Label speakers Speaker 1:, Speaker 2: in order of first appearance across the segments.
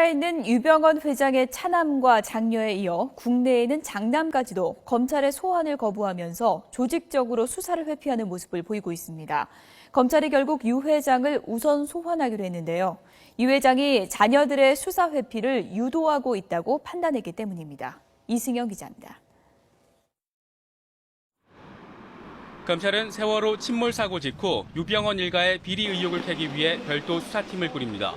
Speaker 1: 우리나라에 있는 유병언 회장의 차남과 장녀에 이어 국내에는 장남까지도 검찰의 소환을 거부하면서 조직적으로 수사를 회피하는 모습을 보이고 있습니다. 검찰이 결국 유 회장을 우선 소환하기로 했는데요. 유 회장이 자녀들의 수사 회피를 유도하고 있다고 판단했기 때문입니다. 이승영 기자입니다.
Speaker 2: 검찰은 세월호 침몰 사고 직후 유병언 일가의 비리 의혹을 캐기 위해 별도 수사팀을 꾸립니다.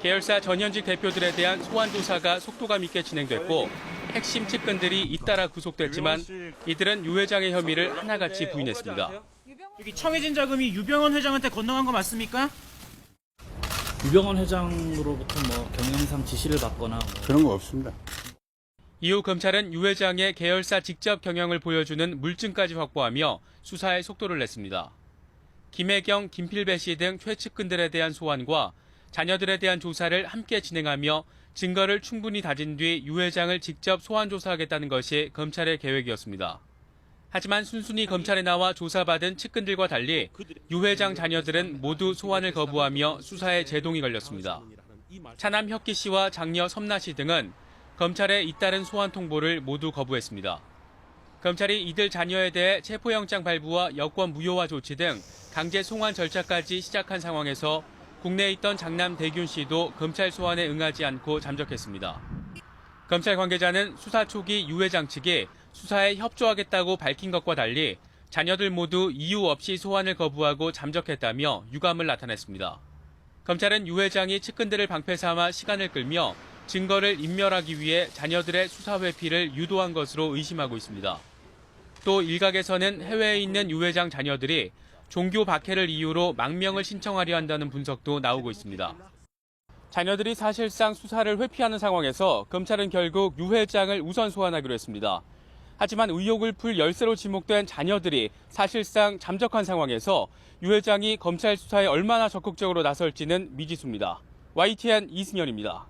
Speaker 2: 계열사 전현직 대표들에 대한 소환 조사가 속도감 있게 진행됐고 핵심 측근들이 잇따라 구속됐지만 이들은 유 회장의 혐의를 하나같이 부인했습니다.
Speaker 3: 여기 청해진 자금이 유병언 회장한테 건너간 거 맞습니까?
Speaker 4: 유병언 회장으로부터 경영상 지시를 받거나
Speaker 5: 그런 거 없습니다.
Speaker 2: 이후 검찰은 유 회장의 계열사 직접 경영을 보여주는 물증까지 확보하며 수사에 속도를 냈습니다. 김혜경, 김필배 씨 등 최측근들에 대한 소환과 자녀들에 대한 조사를 함께 진행하며 증거를 충분히 다진 뒤 유 회장을 직접 소환 조사하겠다는 것이 검찰의 계획이었습니다. 하지만 순순히 검찰에 나와 조사받은 측근들과 달리 유 회장 자녀들은 모두 소환을 거부하며 수사에 제동이 걸렸습니다. 차남 혁기 씨와 장녀 섬나 씨 등은 검찰의 잇따른 소환 통보를 모두 거부했습니다. 검찰이 이들 자녀에 대해 체포영장 발부와 여권 무효화 조치 등 강제 송환 절차까지 시작한 상황에서 국내에 있던 장남 대균 씨도 검찰 소환에 응하지 않고 잠적했습니다. 검찰 관계자는 수사 초기 유 회장 측이 수사에 협조하겠다고 밝힌 것과 달리 자녀들 모두 이유 없이 소환을 거부하고 잠적했다며 유감을 나타냈습니다. 검찰은 유 회장이 측근들을 방패 삼아 시간을 끌며 증거를 인멸하기 위해 자녀들의 수사 회피를 유도한 것으로 의심하고 있습니다. 또 일각에서는 해외에 있는 유 회장 자녀들이 종교 박해를 이유로 망명을 신청하려 한다는 분석도 나오고 있습니다. 자녀들이 사실상 수사를 회피하는 상황에서 검찰은 결국 유 회장을 우선 소환하기로 했습니다. 하지만 의혹을 풀 열쇠로 지목된 자녀들이 사실상 잠적한 상황에서 유 회장이 검찰 수사에 얼마나 적극적으로 나설지는 미지수입니다. YTN 이승현입니다.